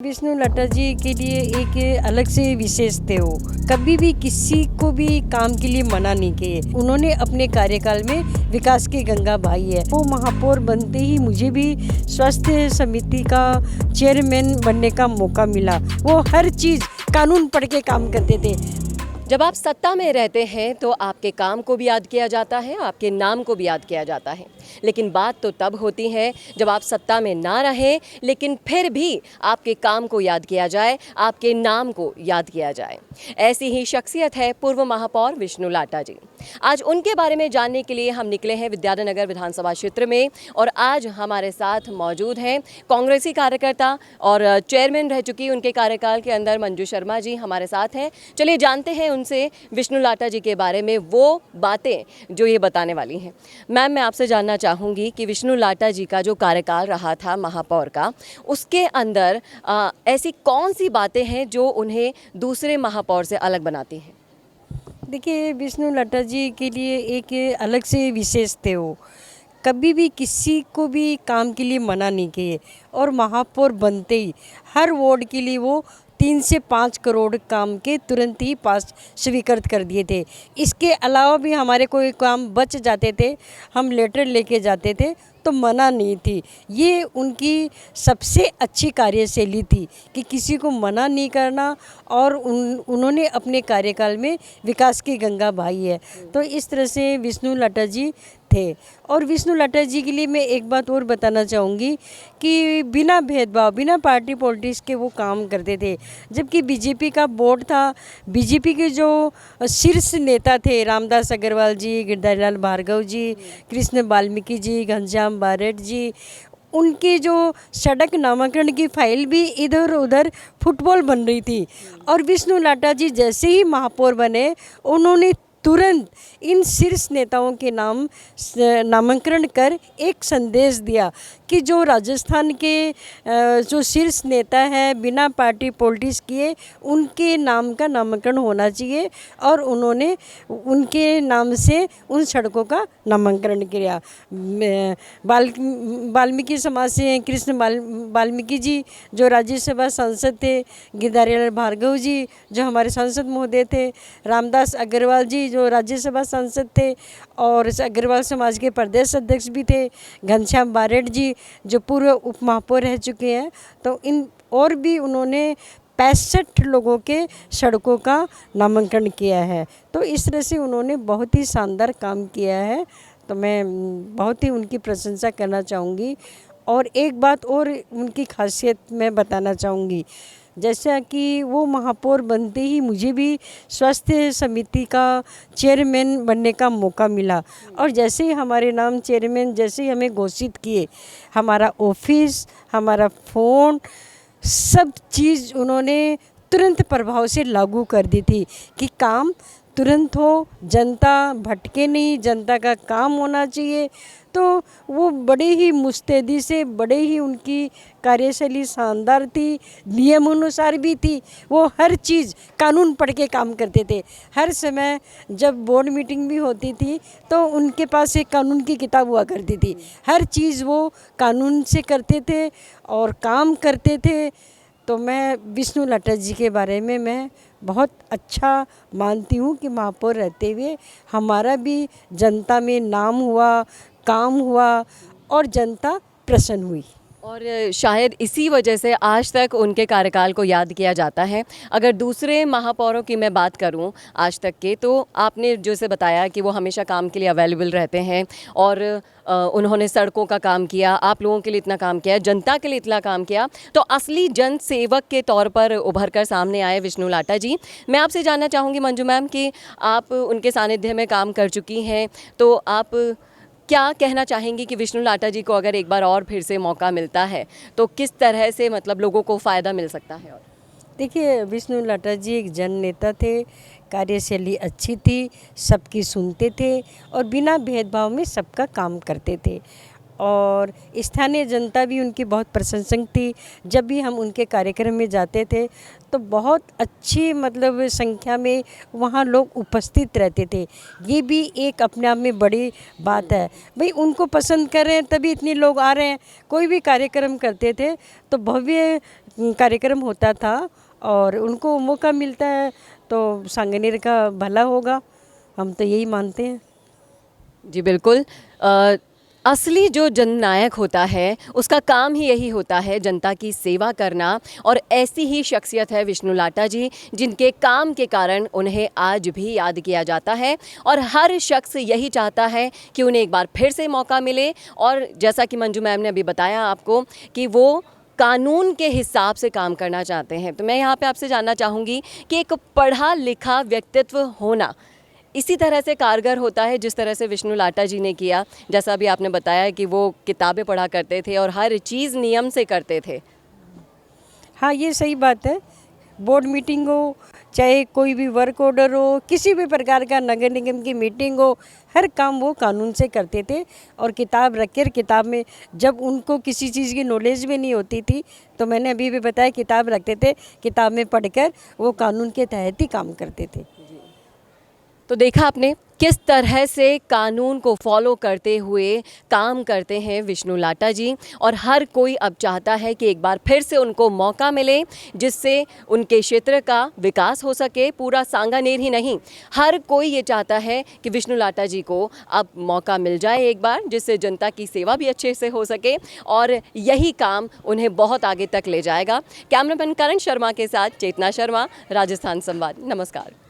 विष्णु लता जी के लिए एक अलग से विशेष थे। वो कभी भी किसी को भी काम के लिए मना नहीं किए। उन्होंने अपने कार्यकाल में विकास की गंगा बहाई है। वो महापौर बनते ही मुझे भी स्वास्थ्य समिति का चेयरमैन बनने का मौका मिला। वो हर चीज़ कानून पढ़ के काम करते थे। जब आप सत्ता में रहते हैं तो आपके काम को भी याद किया जाता है, आपके नाम को भी याद किया जाता है। लेकिन बात तो तब होती है जब आप सत्ता में ना रहें, लेकिन फिर भी आपके काम को याद किया जाए, आपके नाम को याद किया जाए। ऐसी ही शख्सियत है पूर्व महापौर विष्णु लाटा जी। आज उनके बारे में जानने के लिए हम निकले हैं विद्याधरनगर विधानसभा क्षेत्र में, और आज हमारे साथ मौजूद हैं कांग्रेसी कार्यकर्ता और चेयरमैन रह चुकी उनके कार्यकाल के अंदर मंजू शर्मा जी हमारे साथ हैं। चलिए जानते हैं उनसे विष्णु लाटा जी के बारे में वो बातें जो ये बताने वाली हैं। मैम, मैं आपसे जानना चाहूँगी कि विष्णु लाटा जी का जो कार्यकाल रहा था महापौर का, उसके अंदर ऐसी कौन सी बातें हैं जो उन्हें दूसरे महापौर से अलग बनाती हैं? देखिए, विष्णु लता जी के लिए एक अलग से विशेष थे। वो कभी भी किसी को भी काम के लिए मना नहीं किए, और महापौर बनते ही हर वार्ड के लिए वो 3 से 5 करोड़ काम के तुरंत ही पास स्वीकृत कर दिए थे। इसके अलावा भी हमारे कोई काम बच जाते थे, हम लेटर लेके जाते थे तो मना नहीं थी। ये उनकी सबसे अच्छी कार्यशैली थी कि किसी को मना नहीं करना, और उन्होंने अपने कार्यकाल में विकास की गंगा बहाई है। तो इस तरह से विष्णु लता जी थे। और विष्णु लता जी के लिए मैं एक बात और बताना चाहूँगी कि बिना भेदभाव, बिना पार्टी पॉलिटिक्स के वो काम करते थे। जबकि बीजेपी का बोर्ड था, बीजेपी के जो शीर्ष नेता थे रामदास अग्रवाल जी, गिरधारीलाल भार्गव जी, कृष्ण वाल्मीकि जी, घनश्याम बारेट जी, उनकी जो सड़क नामाकरण की फाइल भी इधर उधर फुटबॉल बन रही थी। और विष्णु लाटा जी जैसे ही महापौर बने, उन्होंने तुरंत इन शीर्ष नेताओं के नाम नामांकन कर एक संदेश दिया कि जो राजस्थान के जो शीर्ष नेता है बिना पार्टी पॉलिटिक्स किए, उनके नाम का नामांकन होना चाहिए। और उन्होंने उनके नाम से उन सड़कों का नामांकन किया। वाल्मीकि समाज से कृष्ण वाल्मीकि जी जो राज्यसभा सांसद थे, गिरधारीलाल भार्गव जी जो हमारे सांसद महोदय थे, रामदास अग्रवाल जी जो राज्यसभा सांसद थे और अग्रवाल समाज के प्रदेश अध्यक्ष भी थे, घनश्याम बारेट जी जो पूर्व उप महापौर रह चुके हैं। तो इन और भी उन्होंने 65 लोगों के सड़कों का नामांकन किया है। तो इस तरह से उन्होंने बहुत ही शानदार काम किया है। तो मैं बहुत ही उनकी प्रशंसा करना चाहूँगी। और एक बात और उनकी खासियत मैं बताना चाहूँगी, जैसा कि वो महापौर बनते ही मुझे भी स्वास्थ्य समिति का चेयरमैन बनने का मौका मिला। और जैसे ही हमारे नाम चेयरमैन जैसे ही हमें घोषित किए, हमारा ऑफिस, हमारा फ़ोन, सब चीज़ उन्होंने तुरंत प्रभाव से लागू कर दी थी कि काम तुरंत हो, जनता भटके नहीं, जनता का काम होना चाहिए। तो वो बड़े ही मुस्तैदी से, बड़े ही उनकी कार्यशैली शानदार थी, नियमानुसार भी थी। वो हर चीज़ कानून पढ़ के काम करते थे। हर समय जब बोर्ड मीटिंग भी होती थी तो उनके पास एक कानून की किताब हुआ करती थी। हर चीज़ वो कानून से करते थे और काम करते थे। तो मैं विष्णु लता जी के बारे में मैं बहुत अच्छा मानती हूँ कि महापौर रहते हुए हमारा भी जनता में नाम हुआ, काम हुआ और जनता प्रसन्न हुई। और शायद इसी वजह से आज तक उनके कार्यकाल को याद किया जाता है। अगर दूसरे महापौरों की मैं बात करूं आज तक के, तो आपने जैसे बताया कि वो हमेशा काम के लिए अवेलेबल रहते हैं, और उन्होंने सड़कों का काम किया, आप लोगों के लिए इतना काम किया, जनता के लिए इतना काम किया। तो असली जन सेवक के तौर पर उभर कर सामने आए विष्णु लाटा जी। मैं आपसे जानना चाहूँगी मंजू मैम कि आप उनके सानिध्य में काम कर चुकी हैं, तो आप क्या कहना चाहेंगी कि विष्णु लाटा जी को अगर एक बार और फिर से मौका मिलता है तो किस तरह से मतलब लोगों को फ़ायदा मिल सकता है? और देखिए, विष्णु लाटा जी एक जन नेता थे, कार्यशैली अच्छी थी, सबकी सुनते थे और बिना भेदभाव में सबका काम करते थे। और स्थानीय जनता भी उनकी बहुत प्रशंसक थी। जब भी हम उनके कार्यक्रम में जाते थे तो बहुत अच्छी मतलब संख्या में वहाँ लोग उपस्थित रहते थे। ये भी एक अपने आप में बड़ी बात है। भाई उनको पसंद कर रहे हैं तभी इतने लोग आ रहे हैं। कोई भी कार्यक्रम करते थे तो भव्य कार्यक्रम होता था और उनको मौका मिलता है तो सांगनेर का भला होगा, हम तो यही मानते हैं। जी बिल्कुल। असली जो जननायक होता है उसका काम ही यही होता है, जनता की सेवा करना। और ऐसी ही शख्सियत है विष्णु लाटा जी, जिनके काम के कारण उन्हें आज भी याद किया जाता है और हर शख्स यही चाहता है कि उन्हें एक बार फिर से मौका मिले। और जैसा कि मंजू मैम ने अभी बताया आपको कि वो कानून के हिसाब से काम करना चाहते हैं, तो मैं यहाँ पे आपसे जानना चाहूँगी कि एक पढ़ा लिखा व्यक्तित्व होना इसी तरह से कारगर होता है जिस तरह से विष्णु लाटा जी ने किया। जैसा भी आपने बताया कि वो किताबें पढ़ा करते थे और हर चीज़ नियम से करते थे। हाँ, ये सही बात है। बोर्ड मीटिंग हो, चाहे कोई भी वर्क ऑर्डर हो, किसी भी प्रकार का नगर निगम की मीटिंग हो, हर काम वो कानून से करते थे। और किताब रख कर, किताब में जब उनको किसी चीज़ की नॉलेज भी नहीं होती थी तो मैंने अभी भी बताया, किताब रखते थे, किताब में पढ़कर वो कानून के तहत ही काम करते थे। तो देखा आपने किस तरह से कानून को फॉलो करते हुए काम करते हैं विष्णु लाटा जी। और हर कोई अब चाहता है कि एक बार फिर से उनको मौका मिले जिससे उनके क्षेत्र का विकास हो सके। पूरा सांगानेर ही नहीं, हर कोई ये चाहता है कि विष्णु लाटा जी को अब मौका मिल जाए एक बार, जिससे जनता की सेवा भी अच्छे से हो सके और यही काम उन्हें बहुत आगे तक ले जाएगा। कैमरामैन करण शर्मा के साथ चेतना शर्मा, राजस्थान संवाद। नमस्कार।